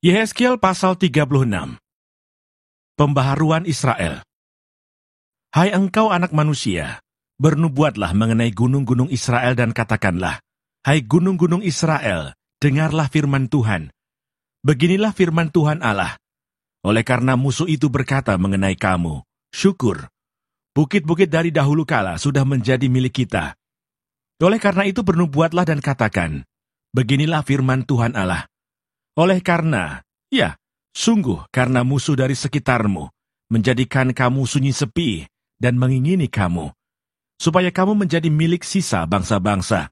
Yehezkiel pasal 36. Pembaharuan Israel. Hai engkau anak manusia, bernubuatlah mengenai gunung-gunung Israel dan katakanlah, hai gunung-gunung Israel, dengarlah firman Tuhan. Beginilah firman Tuhan Allah. Oleh karena musuh itu berkata mengenai kamu, syukur, bukit-bukit dari dahulu kala sudah menjadi milik kita. Oleh karena itu bernubuatlah dan katakan, beginilah firman Tuhan Allah. Oleh karena, ya, sungguh karena musuh dari sekitarmu menjadikan kamu sunyi sepi dan mengingini kamu, supaya kamu menjadi milik sisa bangsa-bangsa.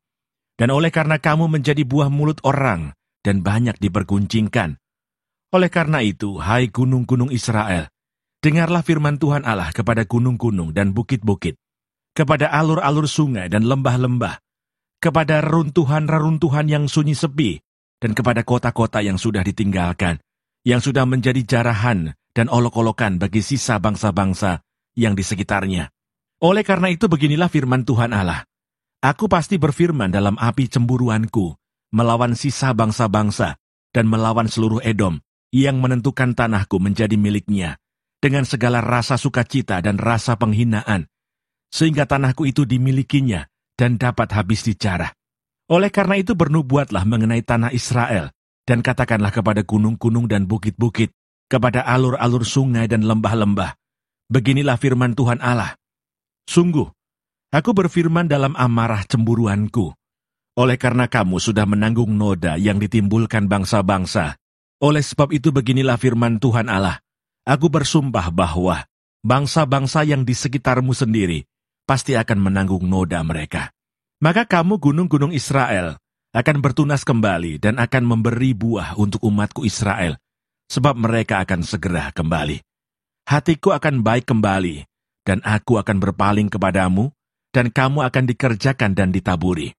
Dan oleh karena kamu menjadi buah mulut orang dan banyak diperguncingkan. Oleh karena itu, hai gunung-gunung Israel, dengarlah firman Tuhan Allah kepada gunung-gunung dan bukit-bukit, kepada alur-alur sungai dan lembah-lembah, kepada reruntuhan-reruntuhan yang sunyi sepi, dan kepada kota-kota yang sudah ditinggalkan, yang sudah menjadi jarahan dan olok-olokan bagi sisa bangsa-bangsa yang di sekitarnya. Oleh karena itu beginilah firman Tuhan Allah. Aku pasti berfirman dalam api cemburuanku, melawan sisa bangsa-bangsa, dan melawan seluruh Edom, yang menentukan tanahku menjadi miliknya, dengan segala rasa sukacita dan rasa penghinaan, sehingga tanahku itu dimilikinya dan dapat habis dijarah. Oleh karena itu bernubuatlah mengenai tanah Israel, dan katakanlah kepada gunung-gunung dan bukit-bukit, kepada alur-alur sungai dan lembah-lembah. Beginilah firman Tuhan Allah. Sungguh, aku berfirman dalam amarah cemburuanku. Oleh karena kamu sudah menanggung noda yang ditimbulkan bangsa-bangsa. Oleh sebab itu beginilah firman Tuhan Allah. Aku bersumpah bahwa bangsa-bangsa yang di sekitarmu sendiri pasti akan menanggung noda mereka. Maka kamu gunung-gunung Israel akan bertunas kembali dan akan memberi buah untuk umatku Israel, sebab mereka akan segera kembali. Hatiku akan baik kembali, dan aku akan berpaling kepadamu, dan kamu akan dikerjakan dan ditaburi.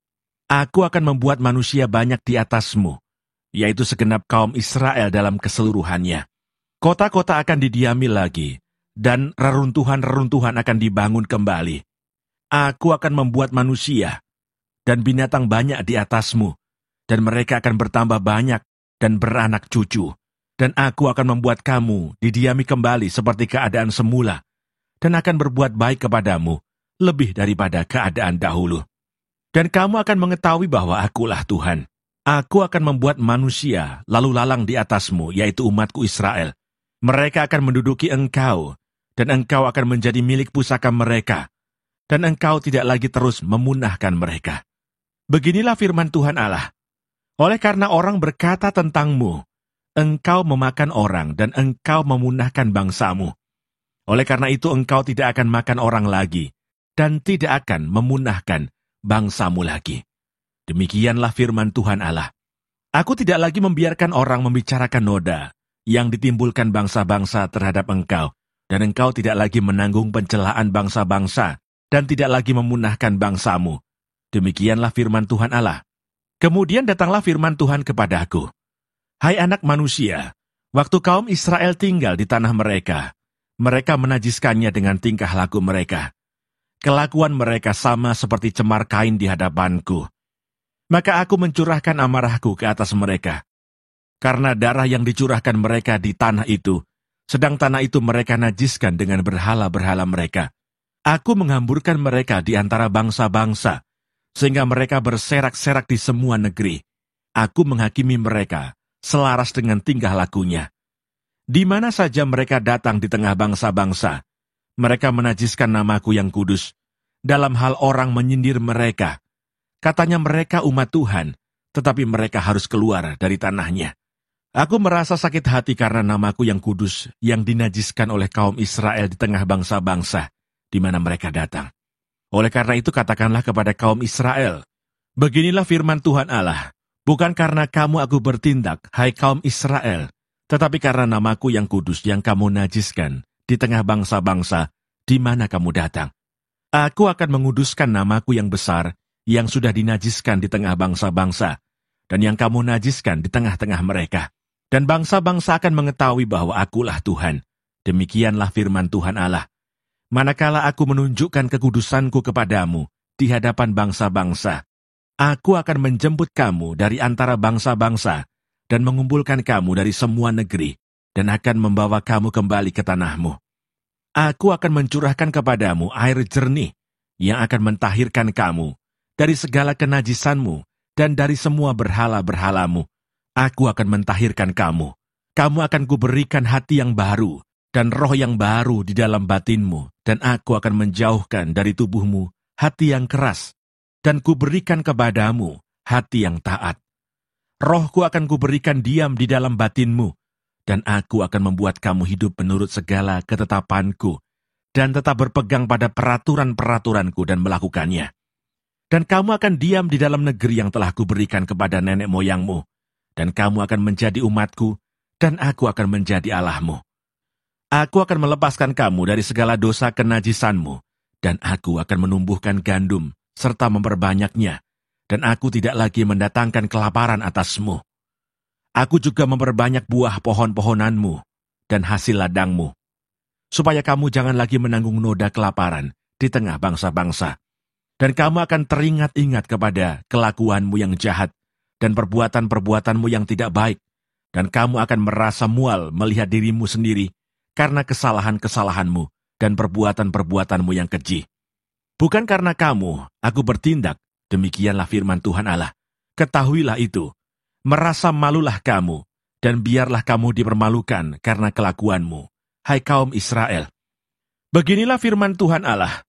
Aku akan membuat manusia banyak di atasmu, yaitu segenap kaum Israel dalam keseluruhannya. Kota-kota akan didiami lagi, dan reruntuhan-reruntuhan akan dibangun kembali. Aku akan membuat manusia dan binatang banyak di atasmu, dan mereka akan bertambah banyak dan beranak cucu. Dan aku akan membuat kamu didiami kembali seperti keadaan semula, dan akan berbuat baik kepadamu lebih daripada keadaan dahulu. Dan kamu akan mengetahui bahwa akulah Tuhan. Aku akan membuat manusia lalu lalang di atasmu, yaitu umatku Israel. Mereka akan menduduki engkau, dan engkau akan menjadi milik pusaka mereka, dan engkau tidak lagi terus memunahkan mereka. Beginilah firman Tuhan Allah. Oleh karena orang berkata tentangmu, engkau memakan orang dan engkau memunahkan bangsamu. Oleh karena itu engkau tidak akan makan orang lagi, dan tidak akan memunahkan bangsamu lagi. Demikianlah firman Tuhan Allah. Aku tidak lagi membiarkan orang membicarakan noda yang ditimbulkan bangsa-bangsa terhadap engkau, dan engkau tidak lagi menanggung pencelaan bangsa-bangsa, dan tidak lagi memunahkan bangsamu. Demikianlah firman Tuhan Allah. Kemudian datanglah firman Tuhan kepadaku. Hai anak manusia, waktu kaum Israel tinggal di tanah mereka, mereka menajiskannya dengan tingkah laku mereka. Kelakuan mereka sama seperti cemar kain di hadapanku. Maka aku mencurahkan amarahku ke atas mereka. Karena darah yang dicurahkan mereka di tanah itu, sedang tanah itu mereka najiskan dengan berhala-berhala mereka. Aku menghamburkan mereka di antara bangsa-bangsa, sehingga mereka berserak-serak di semua negeri. Aku menghakimi mereka selaras dengan tingkah lakunya. Di mana saja mereka datang di tengah bangsa-bangsa, mereka menajiskan namaku yang kudus. Dalam hal orang menyindir mereka, katanya mereka umat Tuhan, tetapi mereka harus keluar dari tanahnya. Aku merasa sakit hati karena namaku yang kudus yang dinajiskan oleh kaum Israel di tengah bangsa-bangsa di mana mereka datang. Oleh karena itu katakanlah kepada kaum Israel, beginilah firman Tuhan Allah, bukan karena kamu aku bertindak, hai kaum Israel, tetapi karena namaku yang kudus yang kamu najiskan di tengah bangsa-bangsa di mana kamu datang. Aku akan menguduskan namaku yang besar yang sudah dinajiskan di tengah bangsa-bangsa, dan yang kamu najiskan di tengah-tengah mereka. Dan bangsa-bangsa akan mengetahui bahwa akulah Tuhan. Demikianlah firman Tuhan Allah. Manakala aku menunjukkan kekudusanku kepadamu di hadapan bangsa-bangsa, aku akan menjemput kamu dari antara bangsa-bangsa dan mengumpulkan kamu dari semua negeri, dan akan membawa kamu kembali ke tanahmu. Aku akan mencurahkan kepadamu air jernih, yang akan mentahirkan kamu dari segala kenajisanmu dan dari semua berhala-berhalamu. Aku akan mentahirkan kamu. Kamu akan kuberikan hati yang baru, dan roh yang baru di dalam batinmu, dan aku akan menjauhkan dari tubuhmu hati yang keras, dan kuberikan kepadamu hati yang taat. Rohku akan kuberikan diam di dalam batinmu, dan aku akan membuat kamu hidup menurut segala ketetapanku, dan tetap berpegang pada peraturan-peraturanku dan melakukannya. Dan kamu akan diam di dalam negeri yang telah kuberikan kepada nenek moyangmu, dan kamu akan menjadi umatku, dan aku akan menjadi Allahmu. Aku akan melepaskan kamu dari segala dosa kenajisanmu, dan aku akan menumbuhkan gandum, serta memperbanyaknya, dan aku tidak lagi mendatangkan kelaparan atasmu. Aku juga memperbanyak buah pohon-pohonanmu dan hasil ladangmu, supaya kamu jangan lagi menanggung noda kelaparan di tengah bangsa-bangsa. Dan kamu akan teringat-ingat kepada kelakuanmu yang jahat dan perbuatan-perbuatanmu yang tidak baik, dan kamu akan merasa mual melihat dirimu sendiri karena kesalahan-kesalahanmu dan perbuatan-perbuatanmu yang keji. Bukan karena kamu, aku bertindak, demikianlah firman Tuhan Allah. Ketahuilah itu, merasa malulah kamu, dan biarlah kamu dipermalukan karena kelakuanmu, hai kaum Israel. Beginilah firman Tuhan Allah.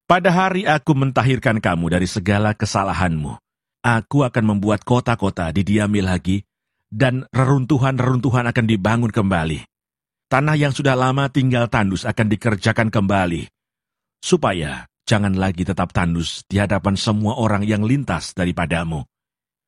Pada hari aku mentahirkan kamu dari segala kesalahanmu, aku akan membuat kota-kota didiami lagi, dan reruntuhan-reruntuhan akan dibangun kembali. Tanah yang sudah lama tinggal tandus akan dikerjakan kembali, supaya jangan lagi tetap tandus di hadapan semua orang yang lintas daripadamu.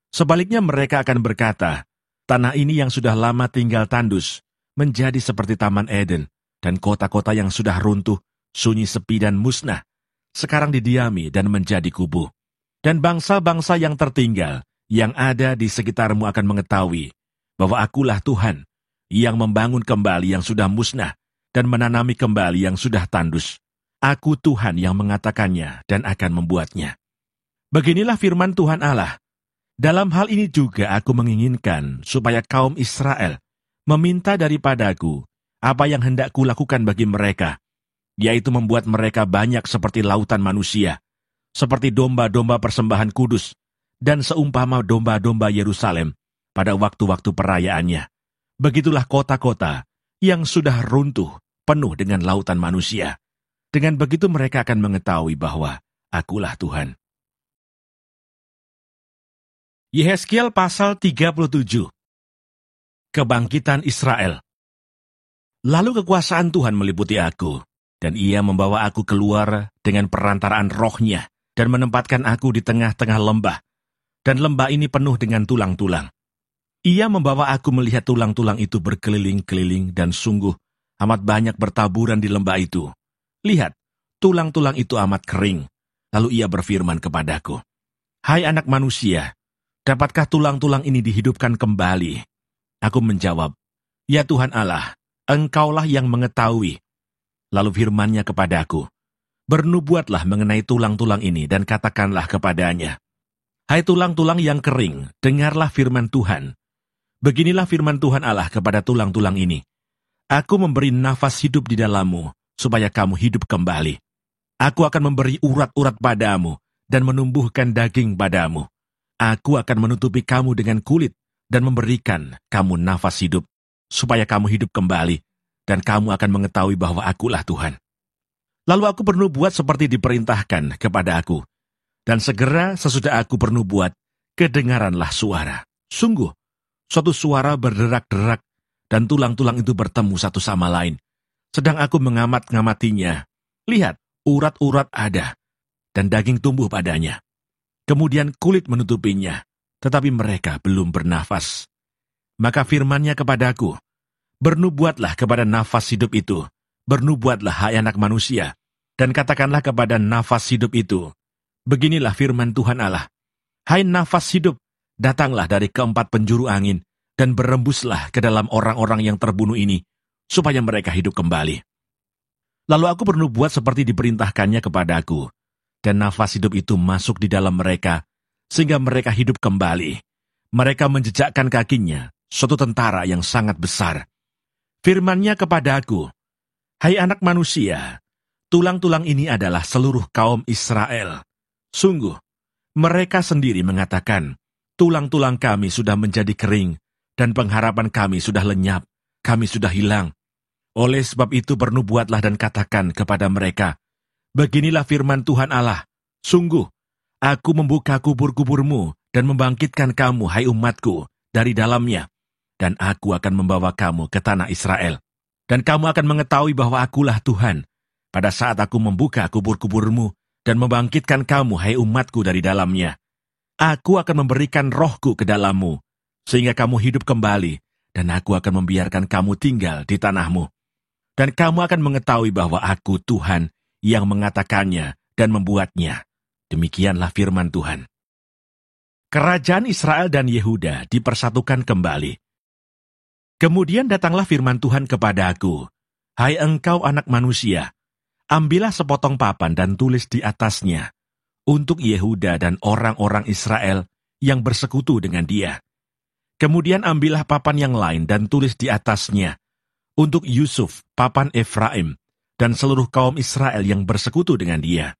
Sebaliknya mereka akan berkata, tanah ini yang sudah lama tinggal tandus, menjadi seperti Taman Eden, dan kota-kota yang sudah runtuh, sunyi sepi dan musnah, sekarang didiami dan menjadi kubu. Dan bangsa-bangsa yang tertinggal, yang ada di sekitarmu akan mengetahui, bahwa akulah Tuhan, yang membangun kembali yang sudah musnah, dan menanami kembali yang sudah tandus. Aku Tuhan yang mengatakannya dan akan membuatnya. Beginilah firman Tuhan Allah. Dalam hal ini juga aku menginginkan supaya kaum Israel meminta daripadaku apa yang hendak kulakukan bagi mereka, yaitu membuat mereka banyak seperti lautan manusia, seperti domba-domba persembahan kudus, dan seumpama domba-domba Yerusalem pada waktu-waktu perayaannya. Begitulah kota-kota yang sudah runtuh, penuh dengan lautan manusia. Dengan begitu mereka akan mengetahui bahwa akulah Tuhan. Yehezkiel pasal 37. Kebangkitan Israel. Lalu kekuasaan Tuhan meliputi aku, dan ia membawa aku keluar dengan perantaraan rohnya, dan menempatkan aku di tengah-tengah lembah, dan lembah ini penuh dengan tulang-tulang. Ia membawa aku melihat tulang-tulang itu berkeliling-keliling, dan sungguh amat banyak bertaburan di lembah itu. Lihat, tulang-tulang itu amat kering. Lalu ia berfirman kepadaku, hai anak manusia, dapatkah tulang-tulang ini dihidupkan kembali? Aku menjawab, ya Tuhan Allah, Engkaulah yang mengetahui. Lalu firman-Nya kepadaku, bernubuatlah mengenai tulang-tulang ini dan katakanlah kepadanya, hai tulang-tulang yang kering, dengarlah firman Tuhan. Beginilah firman Tuhan Allah kepada tulang-tulang ini, aku memberi nafas hidup di dalammu, supaya kamu hidup kembali. Aku akan memberi urat-urat padamu, dan menumbuhkan daging padamu. Aku akan menutupi kamu dengan kulit, dan memberikan kamu nafas hidup, supaya kamu hidup kembali, dan kamu akan mengetahui bahwa akulah Tuhan. Lalu aku bernubuat seperti diperintahkan kepada aku, dan segera sesudah aku bernubuat, kedengaranlah suara. Sungguh, suatu suara berderak-derak, dan tulang-tulang itu bertemu satu sama lain. Sedang aku mengamat-ngamatinya, lihat, urat-urat ada, dan daging tumbuh padanya. Kemudian kulit menutupinya, tetapi mereka belum bernafas. Maka firman-Nya kepadaku, bernubuatlah kepada nafas hidup itu, bernubuatlah hai anak manusia, dan katakanlah kepada nafas hidup itu, beginilah firman Tuhan Allah, hai nafas hidup, datanglah dari keempat penjuru angin, dan berembuslah ke dalam orang-orang yang terbunuh ini, supaya mereka hidup kembali. Lalu aku bernubuat seperti diperintahkannya kepadaku, dan nafas hidup itu masuk di dalam mereka, sehingga mereka hidup kembali. Mereka menjejakkan kakinya, suatu tentara yang sangat besar. Firman-Nya kepadaku, "Hai anak manusia, tulang-tulang ini adalah seluruh kaum Israel. Sungguh, mereka sendiri mengatakan, tulang-tulang kami sudah menjadi kering, dan pengharapan kami sudah lenyap, kami sudah hilang. Oleh sebab itu bernubuatlah dan katakan kepada mereka, beginilah firman Tuhan Allah, sungguh, aku membuka kubur-kuburmu dan membangkitkan kamu, hai umatku, dari dalamnya, dan aku akan membawa kamu ke tanah Israel. Dan kamu akan mengetahui bahwa akulah Tuhan, pada saat aku membuka kubur-kuburmu dan membangkitkan kamu, hai umatku, dari dalamnya. Aku akan memberikan rohku ke dalammu, sehingga kamu hidup kembali, dan aku akan membiarkan kamu tinggal di tanahmu. Dan kamu akan mengetahui bahwa aku Tuhan yang mengatakannya dan membuatnya. Demikianlah firman Tuhan." Kerajaan Israel dan Yehuda dipersatukan kembali. Kemudian datanglah firman Tuhan kepada aku, "Hai engkau anak manusia, ambillah sepotong papan dan tulis di atasnya, untuk Yehuda dan orang-orang Israel yang bersekutu dengan dia. Kemudian ambillah papan yang lain dan tulis di atasnya, untuk Yusuf, papan Efraim, dan seluruh kaum Israel yang bersekutu dengan dia.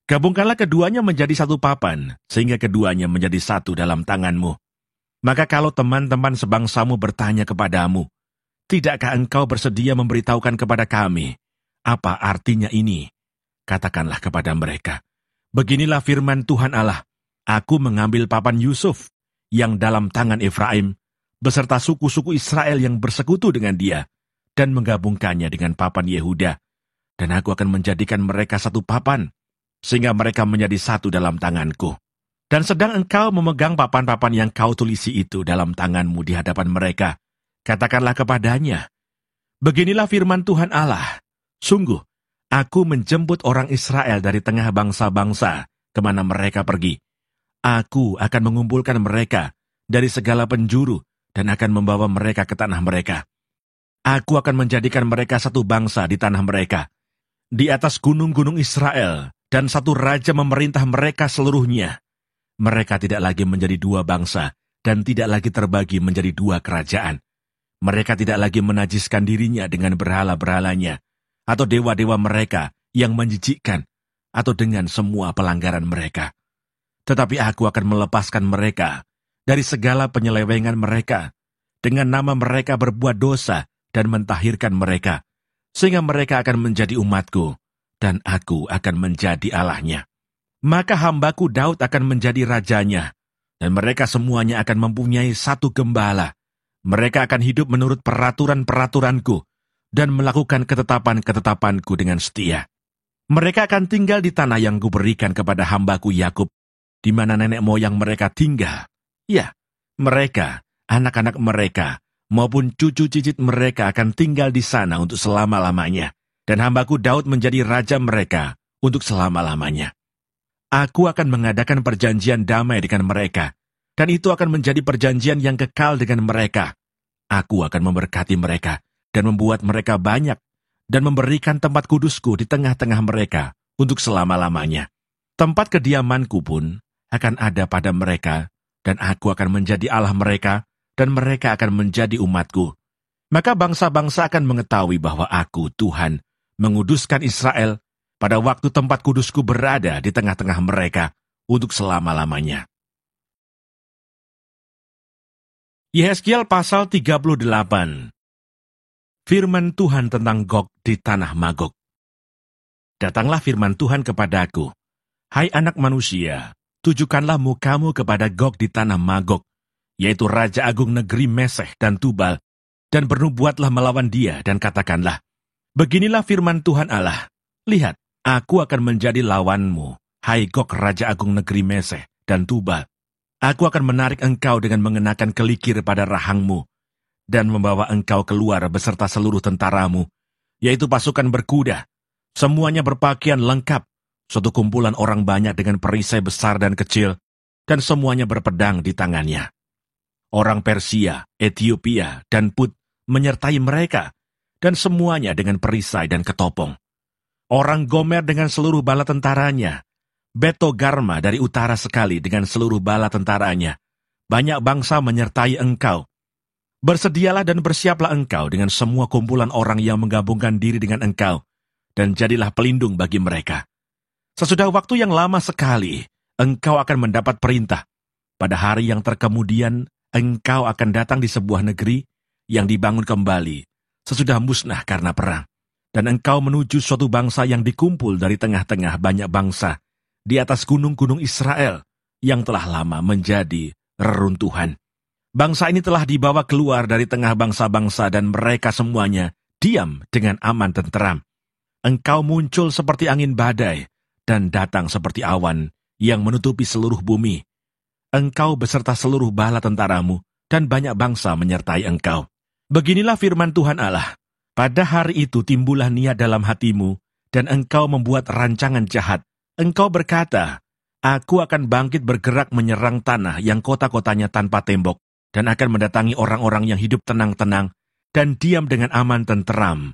Gabungkanlah keduanya menjadi satu papan, sehingga keduanya menjadi satu dalam tanganmu. Maka kalau teman-teman sebangsamu bertanya kepadamu, tidakkah engkau bersedia memberitahukan kepada kami, apa artinya ini? Katakanlah kepada mereka, beginilah firman Tuhan Allah, aku mengambil papan Yusuf, yang dalam tangan Efraim, beserta suku-suku Israel yang bersekutu dengan dia, dan menggabungkannya dengan papan Yehuda, dan aku akan menjadikan mereka satu papan, sehingga mereka menjadi satu dalam tanganku. Dan sedang engkau memegang papan-papan yang kau tulisi itu dalam tanganmu di hadapan mereka, katakanlah kepadanya, beginilah firman Tuhan Allah, sungguh, aku menjemput orang Israel dari tengah bangsa-bangsa, kemana mereka pergi. Aku akan mengumpulkan mereka dari segala penjuru, dan akan membawa mereka ke tanah mereka. Aku akan menjadikan mereka satu bangsa di tanah mereka, di atas gunung-gunung Israel, dan satu raja memerintah mereka seluruhnya. Mereka tidak lagi menjadi dua bangsa, dan tidak lagi terbagi menjadi dua kerajaan. Mereka tidak lagi menajiskan dirinya dengan berhala-berhalanya, atau dewa-dewa mereka yang menjijikkan, atau dengan semua pelanggaran mereka. Tetapi aku akan melepaskan mereka dari segala penyelewengan mereka, dengan nama mereka berbuat dosa, dan mentahirkan mereka, sehingga mereka akan menjadi umatku, dan aku akan menjadi Allahnya. Maka hambaku Daud akan menjadi rajanya, dan mereka semuanya akan mempunyai satu gembala. Mereka akan hidup menurut peraturan-peraturanku, dan melakukan ketetapan-ketetapanku dengan setia. Mereka akan tinggal di tanah yang kuberikan kepada hambaku Yakub, di mana nenek moyang mereka tinggal. Ya, mereka, anak-anak mereka, maupun cucu cicit mereka akan tinggal di sana untuk selama-lamanya, dan hambaku Daud menjadi raja mereka untuk selama-lamanya. Aku akan mengadakan perjanjian damai dengan mereka, dan itu akan menjadi perjanjian yang kekal dengan mereka. Aku akan memberkati mereka, dan membuat mereka banyak, dan memberikan tempat kudusku di tengah-tengah mereka untuk selama-lamanya. Tempat kediamanku pun akan ada pada mereka, dan aku akan menjadi Allah mereka, dan mereka akan menjadi umatku. Maka bangsa-bangsa akan mengetahui bahwa aku, Tuhan, menguduskan Israel pada waktu tempat kudusku berada di tengah-tengah mereka untuk selama-lamanya. Yehezkiel pasal 38. Firman Tuhan tentang Gog di tanah Magog. Datanglah firman Tuhan kepadaku, hai anak manusia, tujukanlah mukamu kepada Gog di tanah Magog, yaitu Raja Agung negeri Meseh dan Tubal, dan bernubuatlah melawan dia, dan katakanlah, beginilah firman Tuhan Allah, lihat, aku akan menjadi lawanmu, hai Gog Raja Agung negeri Meseh dan Tubal. Aku akan menarik engkau dengan mengenakan kelikir pada rahangmu, dan membawa engkau keluar beserta seluruh tentaramu, yaitu pasukan berkuda, semuanya berpakaian lengkap, suatu kumpulan orang banyak dengan perisai besar dan kecil, dan semuanya berpedang di tangannya. Orang Persia, Etiopia, dan Put menyertai mereka, dan semuanya dengan perisai dan ketopong. Orang Gomer dengan seluruh bala tentaranya, Betogarma dari utara sekali dengan seluruh bala tentaranya. Banyak bangsa menyertai engkau. Bersedialah dan bersiaplah engkau dengan semua kumpulan orang yang menggabungkan diri dengan engkau, dan jadilah pelindung bagi mereka. Sesudah waktu yang lama sekali, engkau akan mendapat perintah. Pada hari yang terkemudian, engkau akan datang di sebuah negeri yang dibangun kembali, sesudah musnah karena perang. Dan engkau menuju suatu bangsa yang dikumpul dari tengah-tengah banyak bangsa, di atas gunung-gunung Israel, yang telah lama menjadi reruntuhan. Bangsa ini telah dibawa keluar dari tengah bangsa-bangsa dan mereka semuanya diam dengan aman tenteram. Engkau muncul seperti angin badai dan datang seperti awan yang menutupi seluruh bumi. Engkau beserta seluruh bala tentaramu dan banyak bangsa menyertai engkau. Beginilah firman Tuhan Allah. Pada hari itu timbullah niat dalam hatimu dan engkau membuat rancangan jahat. Engkau berkata, aku akan bangkit bergerak menyerang tanah yang kota-kotanya tanpa tembok, dan akan mendatangi orang-orang yang hidup tenang-tenang dan diam dengan aman tenteram.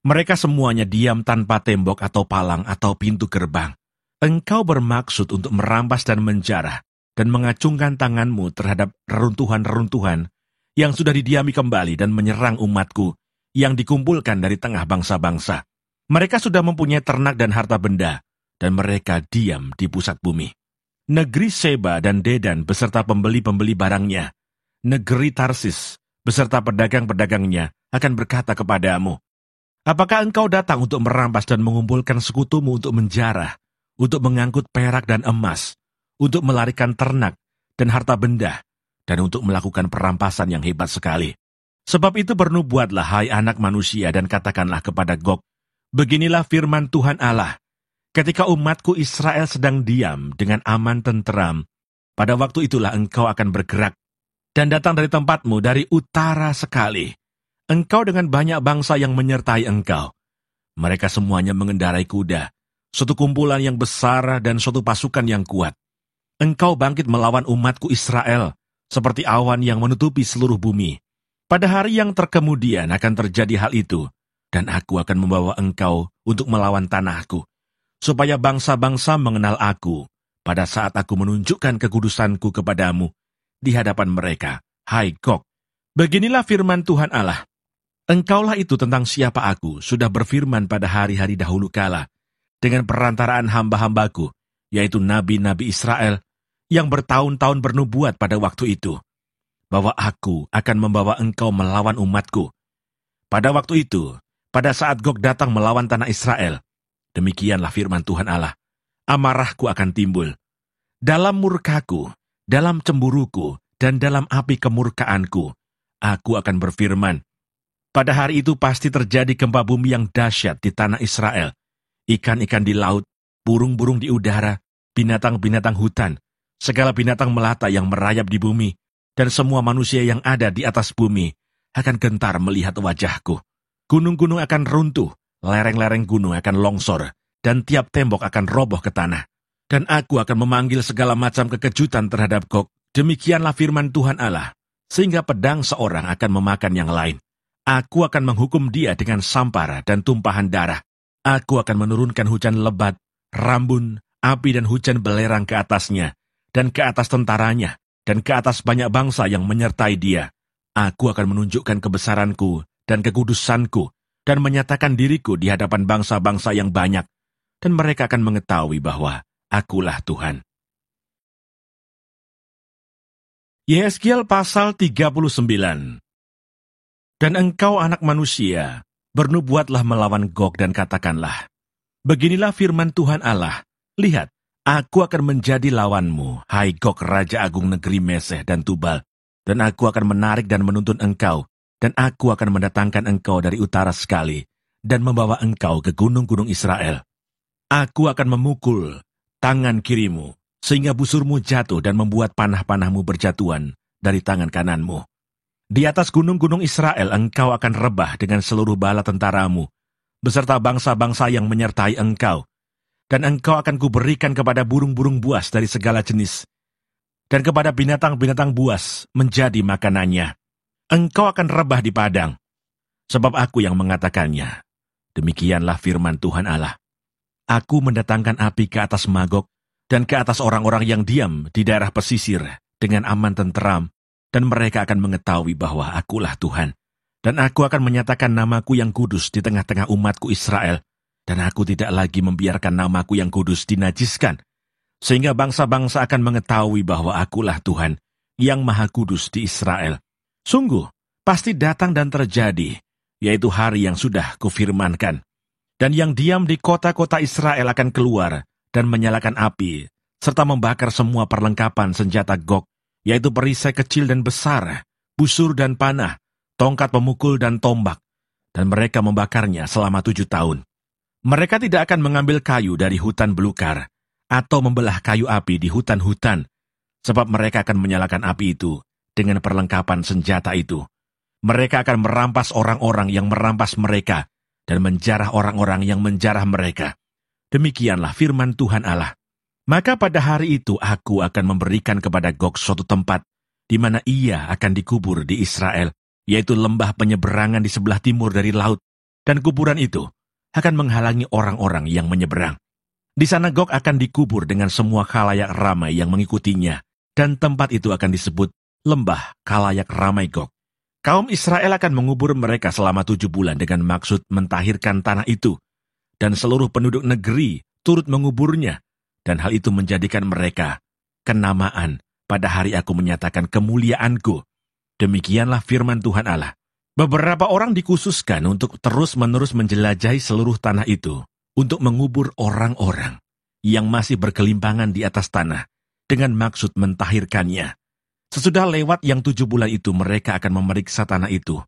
Mereka semuanya diam tanpa tembok atau palang atau pintu gerbang. Engkau bermaksud untuk merampas dan menjarah dan mengacungkan tanganmu terhadap reruntuhan-reruntuhan yang sudah didiami kembali dan menyerang umatku yang dikumpulkan dari tengah bangsa-bangsa. Mereka sudah mempunyai ternak dan harta benda, dan mereka diam di pusat bumi. Negeri Seba dan Dedan beserta pembeli-pembeli barangnya, negeri Tarsis beserta pedagang-pedagangnya akan berkata kepadamu, apakah engkau datang untuk merampas dan mengumpulkan sekutumu untuk menjarah, untuk mengangkut perak dan emas, untuk melarikan ternak dan harta benda, dan untuk melakukan perampasan yang hebat sekali? Sebab itu bernubuatlah, hai anak manusia, dan katakanlah kepada Gog, beginilah firman Tuhan Allah, ketika umatku Israel sedang diam dengan aman tenteram, pada waktu itulah engkau akan bergerak dan datang dari tempatmu dari utara sekali. Engkau dengan banyak bangsa yang menyertai engkau. Mereka semuanya mengendarai kuda, suatu kumpulan yang besar dan suatu pasukan yang kuat. Engkau bangkit melawan umatku Israel, seperti awan yang menutupi seluruh bumi. Pada hari yang terkemudian akan terjadi hal itu, dan aku akan membawa engkau untuk melawan tanahku, supaya bangsa-bangsa mengenal aku, pada saat aku menunjukkan kekudusanku kepadamu, di hadapan mereka, hai Gog. Beginilah firman Tuhan Allah. Engkaulah itu tentang siapa aku sudah berfirman pada hari-hari dahulu kala, dengan perantaraan hamba-hambaku, yaitu nabi-nabi Israel, yang bertahun-tahun bernubuat pada waktu itu, bahwa aku akan membawa engkau melawan umatku. Pada waktu itu, pada saat Gog datang melawan tanah Israel, demikianlah firman Tuhan Allah, amarahku akan timbul. Dalam murkaku, dalam cemburuku, dan dalam api kemurkaanku, aku akan berfirman. Pada hari itu pasti terjadi gempa bumi yang dahsyat di tanah Israel. Ikan-ikan di laut, burung-burung di udara, binatang-binatang hutan, segala binatang melata yang merayap di bumi, dan semua manusia yang ada di atas bumi akan gentar melihat wajahku. Gunung-gunung akan runtuh, lereng-lereng gunung akan longsor, dan tiap tembok akan roboh ke tanah. Dan aku akan memanggil segala macam kekejutan terhadap Gog. Demikianlah firman Tuhan Allah, sehingga pedang seorang akan memakan yang lain. Aku akan menghukum dia dengan sampar dan tumpahan darah. Aku akan menurunkan hujan lebat, rambun, api dan hujan belerang ke atasnya, dan ke atas tentaranya, dan ke atas banyak bangsa yang menyertai dia. Aku akan menunjukkan kebesaranku dan kekudusanku, dan menyatakan diriku di hadapan bangsa-bangsa yang banyak, dan mereka akan mengetahui bahwa akulah Tuhan. Yehezkiel pasal 39. Dan engkau anak manusia, bernubuatlah melawan Gog dan katakanlah, beginilah firman Tuhan Allah, lihat, aku akan menjadi lawanmu, hai Gog Raja Agung negeri Meseh dan Tubal, dan aku akan menarik dan menuntun engkau, dan aku akan mendatangkan engkau dari utara sekali, dan membawa engkau ke gunung-gunung Israel. Aku akan memukul tangan kirimu, sehingga busurmu jatuh dan membuat panah-panahmu berjatuhan dari tangan kananmu. Di atas gunung-gunung Israel engkau akan rebah dengan seluruh bala tentaramu, beserta bangsa-bangsa yang menyertai engkau. Dan engkau akan kuberikan kepada burung-burung buas dari segala jenis, dan kepada binatang-binatang buas menjadi makanannya. Engkau akan rebah di padang, sebab aku yang mengatakannya. Demikianlah firman Tuhan Allah. Aku mendatangkan api ke atas Magog, dan ke atas orang-orang yang diam di daerah pesisir dengan aman tenteram, dan mereka akan mengetahui bahwa akulah Tuhan. Dan aku akan menyatakan namaku yang kudus di tengah-tengah umatku Israel, dan aku tidak lagi membiarkan namaku yang kudus dinajiskan, sehingga bangsa-bangsa akan mengetahui bahwa akulah Tuhan, yang Maha Kudus di Israel. Sungguh, pasti datang dan terjadi, yaitu hari yang sudah kufirmankan. Dan yang diam di kota-kota Israel akan keluar dan menyalakan api, serta membakar semua perlengkapan senjata Gog, yaitu perisai kecil dan besar, busur dan panah, tongkat pemukul dan tombak, dan mereka membakarnya selama 7 tahun. Mereka tidak akan mengambil kayu dari hutan belukar, atau membelah kayu api di hutan-hutan, sebab mereka akan menyalakan api itu dengan perlengkapan senjata itu. Mereka akan merampas orang-orang yang merampas mereka, dan menjarah orang-orang yang menjarah mereka. Demikianlah firman Tuhan Allah. Maka pada hari itu aku akan memberikan kepada Gog suatu tempat, di mana ia akan dikubur di Israel, yaitu lembah penyeberangan di sebelah timur dari laut, dan kuburan itu akan menghalangi orang-orang yang menyeberang. Di sana Gog akan dikubur dengan semua khalayak ramai yang mengikutinya, dan tempat itu akan disebut lembah khalayak ramai Gog. Kaum Israel akan mengubur mereka selama 7 bulan dengan maksud mentahirkan tanah itu, dan seluruh penduduk negeri turut menguburnya, dan hal itu menjadikan mereka kenamaan pada hari aku menyatakan kemuliaanku. Demikianlah firman Tuhan Allah. Beberapa orang dikhususkan untuk terus-menerus menjelajahi seluruh tanah itu, untuk mengubur orang-orang yang masih berkelimpangan di atas tanah, dengan maksud mentahirkannya. Sesudah lewat yang 7 bulan itu, mereka akan memeriksa tanah itu.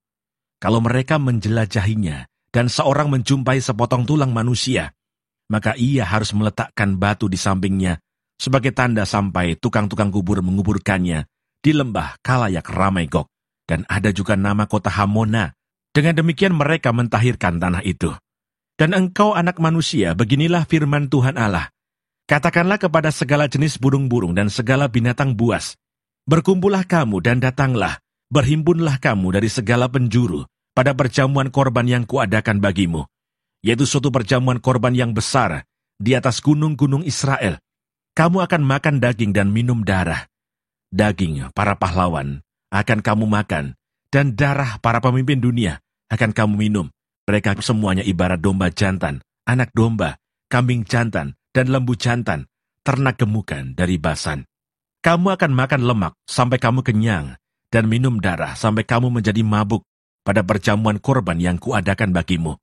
Kalau mereka menjelajahinya, dan seorang menjumpai sepotong tulang manusia, maka ia harus meletakkan batu di sampingnya, sebagai tanda sampai tukang-tukang kubur menguburkannya di lembah khalayak ramai Gog. Dan ada juga nama kota Hamona. Dengan demikian mereka mentahirkan tanah itu. Dan engkau anak manusia, beginilah firman Tuhan Allah. Katakanlah kepada segala jenis burung-burung dan segala binatang buas, berkumpullah kamu dan datanglah, berhimpunlah kamu dari segala penjuru pada perjamuan korban yang kuadakan bagimu, yaitu suatu perjamuan korban yang besar di atas gunung-gunung Israel. Kamu akan makan daging dan minum darah. Daging para pahlawan akan kamu makan, dan darah para pemimpin dunia akan kamu minum. Mereka semuanya ibarat domba jantan, anak domba, kambing jantan, dan lembu jantan, ternak gemukan dari Basan. Kamu akan makan lemak sampai kamu kenyang, dan minum darah sampai kamu menjadi mabuk pada perjamuan korban yang kuadakan bagimu.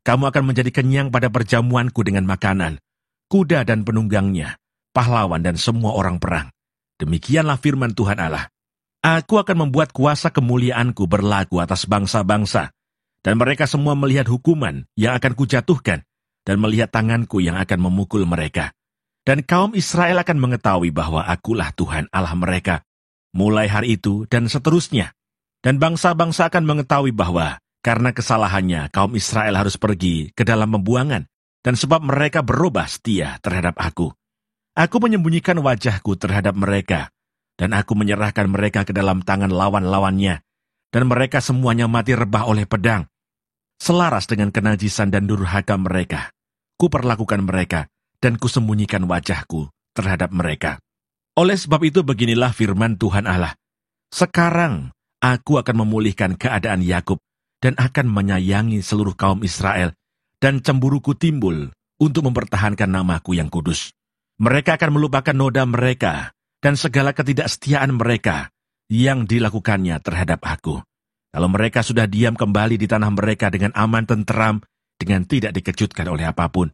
Kamu akan menjadi kenyang pada perjamuanku dengan makanan, kuda dan penunggangnya, pahlawan dan semua orang perang. Demikianlah firman Tuhan Allah. Aku akan membuat kuasa kemuliaanku berlaku atas bangsa-bangsa, dan mereka semua melihat hukuman yang akan kujatuhkan, dan melihat tanganku yang akan memukul mereka. Dan kaum Israel akan mengetahui bahwa akulah Tuhan Allah mereka, mulai hari itu dan seterusnya. Dan bangsa-bangsa akan mengetahui bahwa karena kesalahannya kaum Israel harus pergi ke dalam pembuangan, dan sebab mereka berubah setia terhadap aku. Aku menyembunyikan wajahku terhadap mereka, dan aku menyerahkan mereka ke dalam tangan lawan-lawannya, dan mereka semuanya mati rebah oleh pedang. Selaras dengan kenajisan dan durhaka mereka, kuperlakukan mereka, dan kusembunyikan wajahku terhadap mereka. Oleh sebab itu beginilah firman Tuhan Allah. Sekarang aku akan memulihkan keadaan Yakub, dan akan menyayangi seluruh kaum Israel, dan cemburuku timbul untuk mempertahankan namaku yang kudus. Mereka akan melupakan noda mereka, dan segala ketidaksetiaan mereka yang dilakukannya terhadap aku. Kalau mereka sudah diam kembali di tanah mereka dengan aman tenteram, dengan tidak dikejutkan oleh apapun.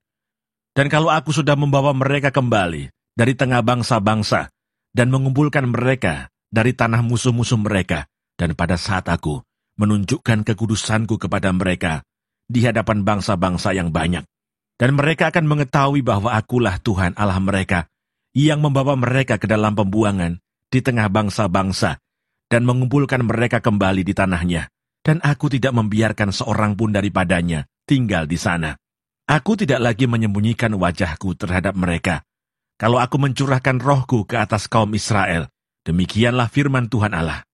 Dan kalau aku sudah membawa mereka kembali dari tengah bangsa-bangsa, dan mengumpulkan mereka dari tanah musuh-musuh mereka, dan pada saat aku menunjukkan kekudusanku kepada mereka di hadapan bangsa-bangsa yang banyak, dan mereka akan mengetahui bahwa akulah Tuhan Allah mereka, yang membawa mereka ke dalam pembuangan di tengah bangsa-bangsa, dan mengumpulkan mereka kembali di tanahnya, dan aku tidak membiarkan seorang pun daripadanya tinggal di sana. Aku tidak lagi menyembunyikan wajahku terhadap mereka. Kalau aku mencurahkan rohku ke atas kaum Israel, demikianlah firman Tuhan Allah.